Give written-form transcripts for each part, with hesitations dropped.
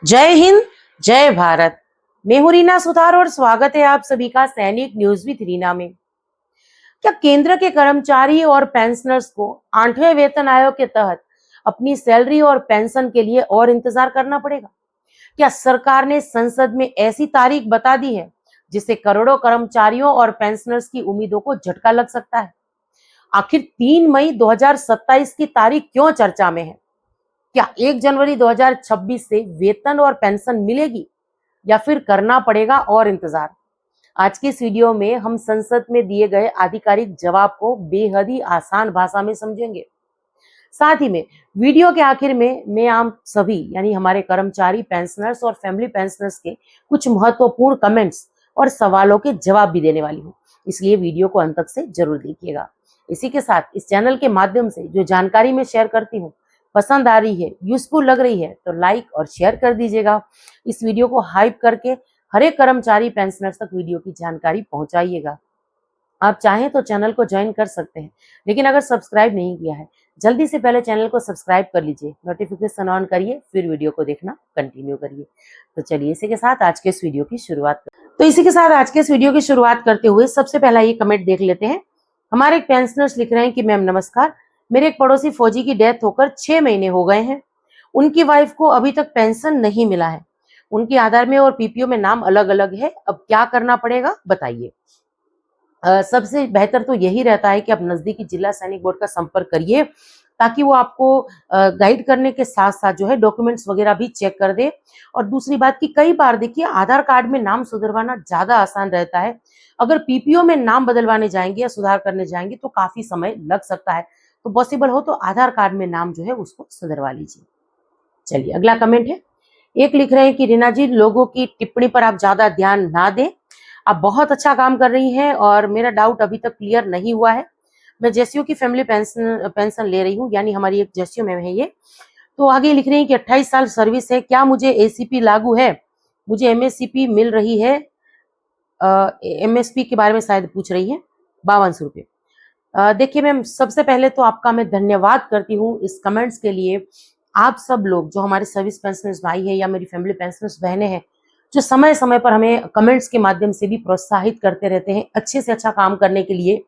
जय हिंद, जय भारत। मैं हूं रीना सुतार और स्वागत है आप सभी का सैनिक न्यूज विद रीना में। क्या केंद्र के कर्मचारी और पेंशनर्स को 8वें वेतन आयोग के तहत अपनी सैलरी और पेंशन के लिए और इंतजार करना पड़ेगा? क्या सरकार ने संसद में ऐसी तारीख बता दी है जिससे करोड़ों कर्मचारियों और पेंशनर्स की उम्मीदों को झटका लग सकता है? आखिर 3 मई 2027 की तारीख क्यों चर्चा में है? क्या 1 जनवरी 2026 से वेतन और पेंशन मिलेगी या फिर करना पड़ेगा और इंतजार? आज की इस वीडियो में हम संसद में दिए गए आधिकारिक जवाब को बेहद ही आसान भाषा में समझेंगे। साथ ही में वीडियो के आखिर में मैं आप सभी यानी हमारे कर्मचारी, पेंशनर्स और फैमिली पेंशनर्स के कुछ महत्वपूर्ण कमेंट्स और सवालों के जवाब भी देने वाली हूँ, इसलिए वीडियो को अंत तक से जरूर देखिएगा। इसी के साथ इस चैनल के माध्यम से जो जानकारी मैं शेयर करती हूँ पसंद आ रही है, यूजफुल लग रही है तो लाइक और शेयर कर दीजिएगा। इस वीडियो को हाइप करके हर एक कर्मचारी, पेंशनर्स तक वीडियो की जानकारी पहुंचाइएगा। आप चाहें तो चैनल को ज्वाइन कर सकते हैं, लेकिन अगर सब्सक्राइब नहीं किया है जल्दी से पहले चैनल को सब्सक्राइब कर लीजिए, नोटिफिकेशन ऑन करिए, फिर वीडियो को देखना कंटिन्यू करिए। तो चलिए इसी के साथ आज के इस वीडियो की शुरुआत करते हुए सबसे पहला ये कमेंट देख लेते हैं। हमारे एक पेंशनर्स लिख रहे हैं कि मैम नमस्कार, मेरे एक पड़ोसी फौजी की डेथ होकर 6 महीने हो गए हैं। उनकी वाइफ को अभी तक पेंशन नहीं मिला है। उनके आधार में और पीपीओ में नाम अलग अलग है, अब क्या करना पड़ेगा बताइए। सबसे बेहतर तो यही रहता है कि आप नजदीकी जिला सैनिक बोर्ड का संपर्क करिए, ताकि वो आपको गाइड करने के साथ साथ जो है डॉक्यूमेंट्स वगैरह भी चेक कर दे। और दूसरी बात कि कई बार देखिए आधार कार्ड में नाम सुधरवाना ज्यादा आसान रहता है, अगर पीपीओ में नाम बदलवाने जाएंगे या सुधार करने जाएंगे तो काफी समय लग सकता है। तो पॉसिबल हो तो आधार कार्ड में नाम जो है उसको सुधरवा लीजिए। चलिए अगला कमेंट है। एक लिख रहे हैं कि रीना जी, लोगों की टिप्पणी पर आप ज्यादा ध्यान ना दें, आप बहुत अच्छा काम कर रही हैं और मेरा डाउट अभी तक क्लियर नहीं हुआ है। मैं जेसीओ की फैमिली पेंशन ले रही हूँ, यानी हमारी एक जेसीओ में है ये। तो आगे लिख रही हैं कि 28 साल सर्विस है, क्या मुझे एसीपी लागू है? मुझे एमएससीपी मिल रही है। एमएसपी के बारे में शायद पूछ रही है, 5200 रुपये। देखिए मैम, सबसे पहले तो आपका मैं धन्यवाद करती हूँ इस कमेंट्स के लिए। आप सब लोग जो हमारे सर्विस पेंशनर्स भाई है या मेरी फैमिली पेंशनर्स बहनें हैं, जो समय समय पर हमें कमेंट्स के माध्यम से भी प्रोत्साहित करते रहते हैं अच्छे से अच्छा काम करने के लिए।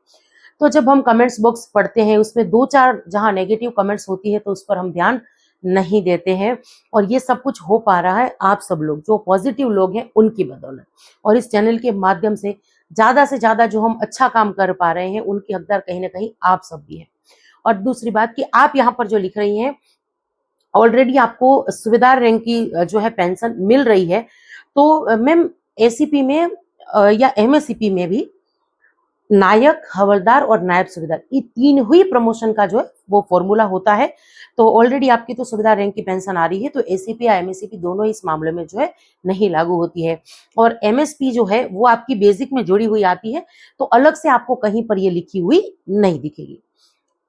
तो जब हम कमेंट्स बॉक्स पढ़ते हैं उसमें 2-4 जहां नेगेटिव कमेंट्स होती है तो उस पर हम ध्यान नहीं देते हैं। और ये सब कुछ हो पा रहा है आप सब लोग जो पॉजिटिव लोग हैं उनकी बदौलत, और इस चैनल के माध्यम से ज्यादा जो हम अच्छा काम कर पा रहे हैं उनकी हकदार कहीं ना कहीं आप सब भी हैं। और दूसरी बात कि आप यहाँ पर जो लिख रही हैं ऑलरेडी आपको सुविधा रैंक की जो है पेंशन मिल रही है। तो मैम एसीपी में या एमएससीपी में भी नायक, हवलदार और नायब सुबेदार, ये 3 ही प्रमोशन का जो है वो फॉर्मूला होता है। तो ऑलरेडी आपकी तो सुविधा रैंक की पेंशन आ रही है, तो एसीपी या एमएससीपी दोनों ही इस मामले में जो है नहीं लागू होती है। और एमएसपी जो है वो आपकी बेसिक में जुड़ी हुई आती है, तो अलग से आपको कहीं पर ये लिखी हुई नहीं दिखेगी।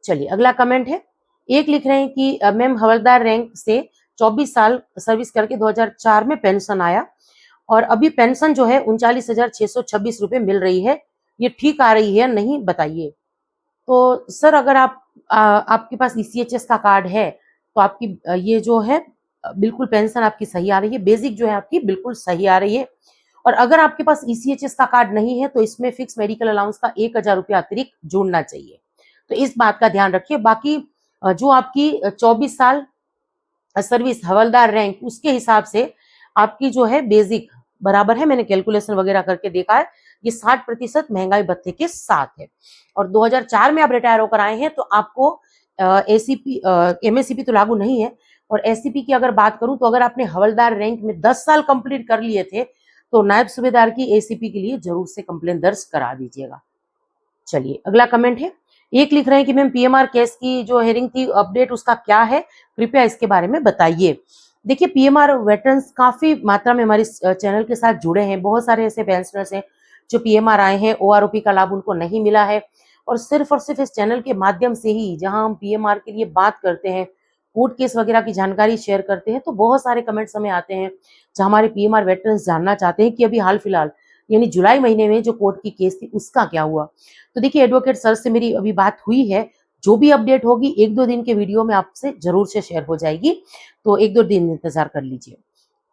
चलिए अगला कमेंट है। एक लिख रहे हैं कि मैम हवलदार रैंक से 24 साल सर्विस करके 2004 में पेंशन आया और अभी पेंशन जो है 39,626 रुपये मिल रही है, ये ठीक आ रही है नहीं बताइए। तो सर अगर आपके पास ईसीएचएस का कार्ड है तो आपकी ये जो है बिल्कुल पेंशन आपकी सही आ रही है, बेसिक जो है आपकी बिल्कुल सही आ रही है। और अगर आपके पास ईसीएचएस का कार्ड नहीं है तो इसमें फिक्स मेडिकल अलाउंस का 1,000 रुपया अतिरिक्त जोड़ना चाहिए, तो इस बात का ध्यान रखिए। बाकी जो आपकी 24 साल सर्विस हवलदार रैंक उसके हिसाब से आपकी जो है बेसिक बराबर है, मैंने कैलकुलेशन वगैरह करके देखा है, ये 60% महंगाई भत्ते के साथ है। और 2004 में आप रिटायर होकर आए हैं तो आपको एसीपी एमएससीपी तो लागू नहीं है। और एससीपी की अगर बात करूं तो अगर आपने हवलदार रैंक में 10 साल कंप्लीट कर लिए थे तो नायब सूबेदार की एसीपी के लिए जरूर से कंप्लेन दर्ज करा दीजिएगा। चलिए अगला कमेंट है। एक लिख रहे हैं कि मैम पीएमआर केस की जो हेयरिंग थी अपडेट उसका क्या है, कृपया इसके बारे में बताइए। देखिए पीएमआर वेटरन्स काफी मात्रा में हमारे चैनल के साथ जुड़े हैं, बहुत सारे ऐसे पेंशनर्स हैं जो पीएमआर आए हैं, ओआरओपी का लाभ उनको नहीं मिला है। और सिर्फ इस चैनल के माध्यम से ही जहां हम पीएमआर के लिए बात करते हैं, कोर्ट केस वगैरह की जानकारी शेयर करते हैं, तो बहुत सारे कमेंट्स हमें आते हैं जहां हमारे पीएमआर वेटरन्स जानना चाहते हैं कि अभी हाल फिलहाल यानी जुलाई महीने में जो कोर्ट की केस थी उसका क्या हुआ। तो देखिए एडवोकेट सर से मेरी अभी बात हुई है, जो भी अपडेट होगी 1-2 दिन के वीडियो में आपसे जरूर से शेयर हो जाएगी, तो 1-2 दिन इंतजार कर लीजिए।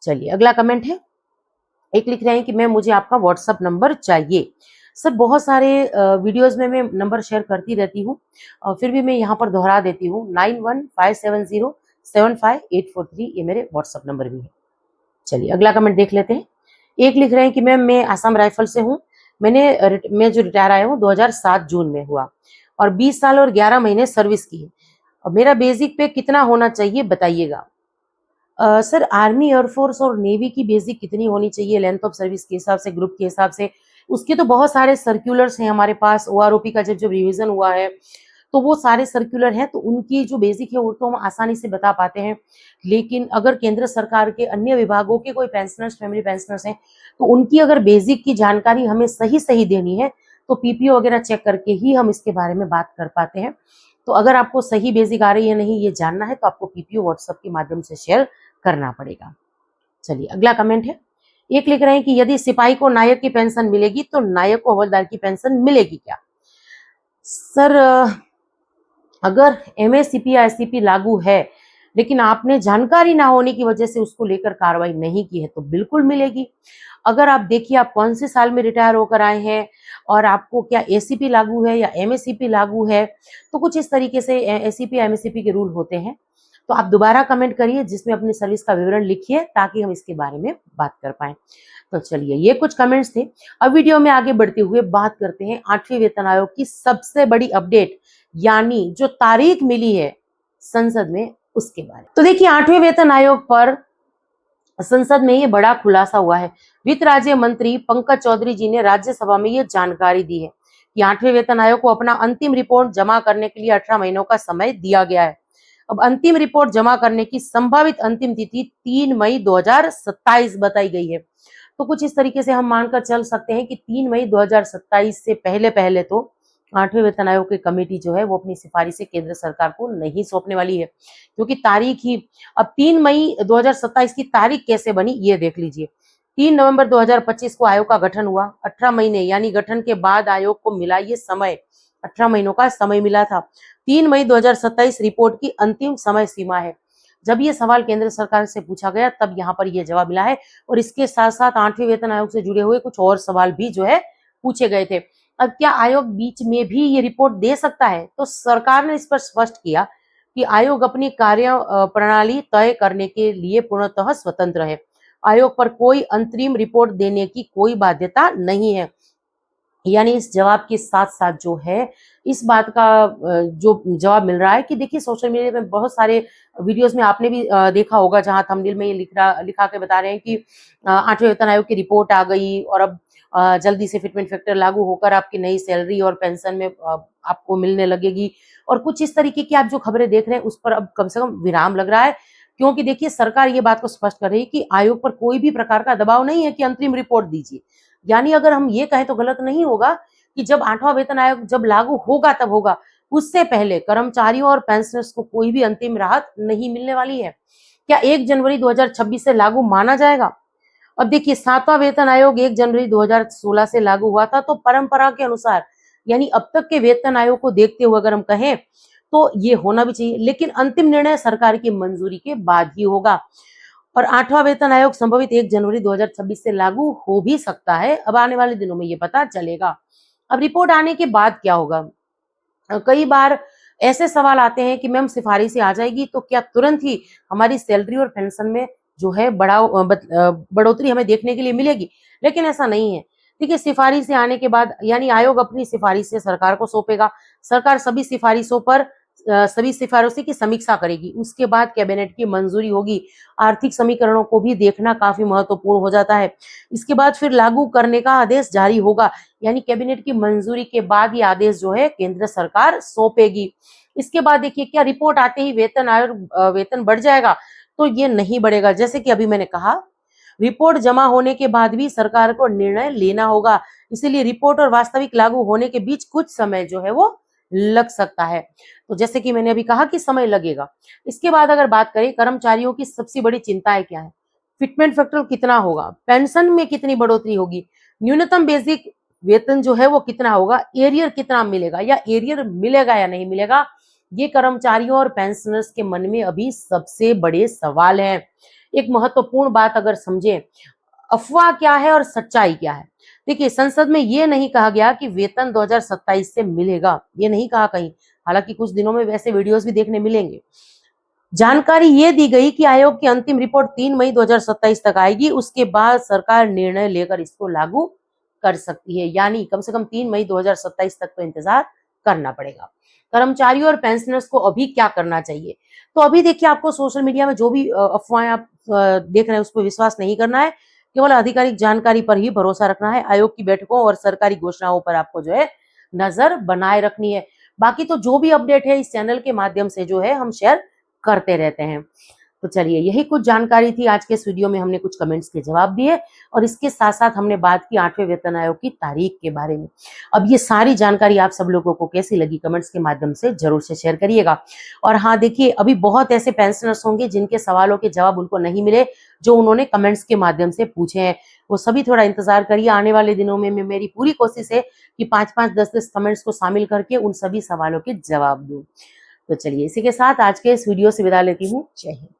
चलिए अगला कमेंट है, एक लिख रहे हैं कि मैम मुझे आपका व्हाट्सअप नंबर चाहिए। सर बहुत सारे वीडियोस में मैं नंबर शेयर करती रहती हूँ, फिर भी मैं यहाँ पर दोहरा देती हूँ, 9157075843 ये मेरे व्हाट्सअप नंबर भी है। चलिए अगला कमेंट देख लेते हैं। एक लिख रहे हैं कि मैम मैं आसाम राइफल से हूँ, मैं जो रिटायर आया हूँ 2007 जून में हुआ और 20 साल और 11 महीने सर्विस की है। और मेरा बेसिक पे कितना होना चाहिए बताइएगा। सर आर्मी, एयरफोर्स और नेवी की बेसिक कितनी होनी चाहिए लेंथ ऑफ सर्विस के हिसाब से, ग्रुप के हिसाब से, उसके तो बहुत सारे सर्कुलर्स हैं हमारे पास। ओआरओपी का जब जब रिवीजन हुआ है तो वो सारे सर्कुलर हैं, तो उनकी जो बेसिक है वो तो हम आसानी से बता पाते हैं। लेकिन अगर केंद्र सरकार के अन्य विभागों के कोई पेंशनर्स, फैमिली पेंशनर्स हैं, तो उनकी अगर बेसिक की जानकारी हमें सही सही देनी है तो पीपीओ वगैरह चेक करके ही हम इसके बारे में बात कर पाते हैं। तो अगर आपको सही बेसिक आ रही है नहीं ये जानना है तो आपको पीपीओ व्हाट्सएप के माध्यम से शेयर करना पड़ेगा। चलिए अगला कमेंट है, एक लिख रहे हैं कि यदि सिपाही को नायक की पेंशन मिलेगी तो नायक को हवलदार की पेंशन मिलेगी क्या? सर अगर एमएससीपी या एससीपी लागू है लेकिन आपने जानकारी ना होने की वजह से उसको लेकर कार्रवाई नहीं की है तो बिल्कुल मिलेगी। अगर आप देखिए आप कौन से साल में रिटायर होकर आए हैं और आपको क्या एसीपी लागू है या एमएससीपी लागू है, तो कुछ इस तरीके से एसीपी या एमएससीपी के रूल होते हैं। तो आप दोबारा कमेंट करिए जिसमें अपनी सर्विस का विवरण लिखिए ताकि हम इसके बारे में बात कर पाए। तो चलिए ये कुछ कमेंट्स थे। अब वीडियो में आगे बढ़ते हुए बात करते हैं 8वें वेतन आयोग की सबसे बड़ी अपडेट, यानी जो तारीख मिली है संसद में उसके बारे में। तो देखिए 8वें वेतन आयोग पर संसद में ये बड़ा खुलासा हुआ है। वित्त राज्य मंत्री पंकज चौधरी जी ने राज्यसभा में ये जानकारी दी है कि 8वें वेतन आयोग को अपना अंतिम रिपोर्ट जमा करने के लिए 18 महीनों का समय दिया गया है। अब अंतिम रिपोर्ट जमा करने की संभावित अंतिम तिथि 3 मई 2027 बताई गई है। तो कुछ इस तरीके से हम मानकर चल सकते हैं कि 3 मई 2027 से पहले पहले तो 8वें वेतन आयोग की कमेटी जो है वो अपनी सिफारिशें केंद्र सरकार को नहीं सौंपने वाली है, क्योंकि तारीख ही अब 3 मई 2027 की तारीख कैसे बनी ये देख लीजिए। 3 नवंबर 2025 को आयोग का गठन हुआ, 18 महीने यानी गठन के बाद आयोग को मिला ये समय, 18 महीनों का समय मिला था। 3 मई 2027 रिपोर्ट की अंतिम समय सीमा है। जब ये सवाल केंद्र सरकार से पूछा गया तब यहाँ पर ये जवाब मिला है और इसके साथ साथ 8वें वेतन आयोग से जुड़े हुए कुछ और सवाल भी जो है पूछे गए थे। अब क्या आयोग बीच में भी ये रिपोर्ट दे सकता है? तो सरकार ने इस पर स्पष्ट किया कि आयोग अपनी कार्य प्रणाली तय करने के लिए पूर्णतः स्वतंत्र है। आयोग पर कोई अंतरिम रिपोर्ट देने की कोई बाध्यता नहीं है। यानी इस जवाब के साथ साथ जो है इस बात का जो जवाब मिल रहा है कि देखिए सोशल मीडिया में बहुत सारे वीडियोस में आपने भी देखा होगा जहां थंबनेल में ये लिखा के बता रहे हैं कि 8वें वेतन आयोग की रिपोर्ट आ गई और अब जल्दी से फिटमेंट फैक्टर लागू होकर आपकी नई सैलरी और पेंशन में आपको मिलने लगेगी और कुछ इस तरीके की आप जो खबरें देख रहे हैं उस पर अब कम से कम विराम लग रहा है, क्योंकि देखिए सरकार ये बात को स्पष्ट कर रही है कि आयोग पर कोई भी प्रकार का दबाव नहीं है कि अंतरिम रिपोर्ट दीजिए। यानी अगर हम ये कहें तो गलत नहीं होगा कि जब 8वां वेतन आयोग जब लागू होगा तब होगा, उससे पहले कर्मचारियों और पेंशनर्स को कोई भी अंतिम राहत नहीं मिलने वाली है। क्या 1 जनवरी 2026 से लागू माना जाएगा? अब देखिए 7वां वेतन आयोग 1 जनवरी 2016 से लागू हुआ था, तो परंपरा के अनुसार यानी अब तक के वेतन आयोग को देखते हुए अगर हम कहें तो ये होना भी चाहिए, लेकिन अंतिम निर्णय सरकार की मंजूरी के बाद ही होगा और 8वां वेतन आयोग संभवित 1 जनवरी 2026 से लागू हो भी सकता है। अब आने वाले दिनों में ये पता चलेगा। अब रिपोर्ट आने के बाद क्या होगा? कई बार ऐसे सवाल आते हैं कि मैम सिफारिशें आ जाएगी तो क्या तुरंत ही हमारी सैलरी और पेंशन में जो है बढ़ोतरी हमें देखने के लिए मिलेगी? लेकिन ऐसा नहीं है। देखिए सिफारिशें आने के बाद यानी आयोग अपनी सिफारिशें सरकार को सौंपेगा, सरकार सभी सिफारिशों की समीक्षा करेगी, उसके बाद कैबिनेट की मंजूरी होगी। आर्थिक समीकरणों को भी देखना काफी महत्वपूर्ण हो जाता है। इसके बाद फिर लागू करने का आदेश जारी होगा, यानी कैबिनेट की मंजूरी के बाद ये आदेश जो है केंद्र सरकार सौंपेगी। इसके बाद देखिए क्या रिपोर्ट आते ही वेतन बढ़ जाएगा? तो ये नहीं बढ़ेगा। जैसे कि अभी मैंने कहा रिपोर्ट जमा होने के बाद भी सरकार को निर्णय लेना होगा, इसीलिए रिपोर्ट और वास्तविक लागू होने के बीच कुछ समय जो है वो लग सकता है। तो जैसे कि मैंने अभी कहा कि समय लगेगा। इसके बाद अगर बात करें कर्मचारियों की सबसे बड़ी चिंताएं क्या है? फिटमेंट फैक्टर कितना होगा? पेंशन में कितनी बढ़ोतरी होगी? न्यूनतम बेसिक वेतन जो है वो कितना होगा? एरियर कितना मिलेगा या एरियर मिलेगा या नहीं मिलेगा? ये कर्मचारियों और पेंशनर्स के मन में अभी सबसे बड़े सवाल हैं। एक महत्वपूर्ण बात अगर समझे, अफवाह क्या है और सच्चाई क्या है। देखिए, संसद में ये नहीं कहा गया कि वेतन 2027 से मिलेगा, ये नहीं कहा कहीं। हालांकि कुछ दिनों में वैसे वीडियोस भी देखने मिलेंगे। जानकारी ये दी गई कि आयोग की अंतिम रिपोर्ट 3 मई 2027 तक आएगी, उसके बाद सरकार निर्णय लेकर इसको लागू कर सकती है। यानी कम से कम 3 मई 2027 तक तो इंतजार करना पड़ेगा। कर्मचारियों और पेंशनर्स को अभी क्या करना चाहिए? तो अभी देखिए, आपको सोशल मीडिया में जो भी अफवाहें आप देख रहे हैं, उस पर विश्वास नहीं करना है। केवल आधिकारिक जानकारी पर ही भरोसा रखना है। आयोग की बैठकों और सरकारी घोषणाओं पर आपको जो है नजर बनाए रखनी है। बाकी तो जो भी अपडेट है इस चैनल के माध्यम से जो है हम शेयर करते रहते हैं। तो चलिए, यही कुछ जानकारी थी। आज के इस वीडियो में हमने कुछ कमेंट्स के जवाब दिए और इसके साथ साथ हमने बात की 8वें वेतन आयोग की तारीख के बारे में। अब ये सारी जानकारी आप सब लोगों को कैसी लगी, कमेंट्स के माध्यम से जरूर से शेयर करिएगा। और हाँ, देखिए, अभी बहुत ऐसे पेंशनर्स होंगे जिनके सवालों के जवाब उनको नहीं मिले, जो उन्होंने कमेंट्स के माध्यम से पूछे हैं। वो सभी थोड़ा इंतजार करिए। आने वाले दिनों में मेरी पूरी कोशिश है कि 5-5, 10-10 कमेंट्स को शामिल करके उन सभी सवालों के जवाब दूं। तो चलिए, इसी के साथ आज के इस वीडियो से विदा लेती हूँ। जय हिंद।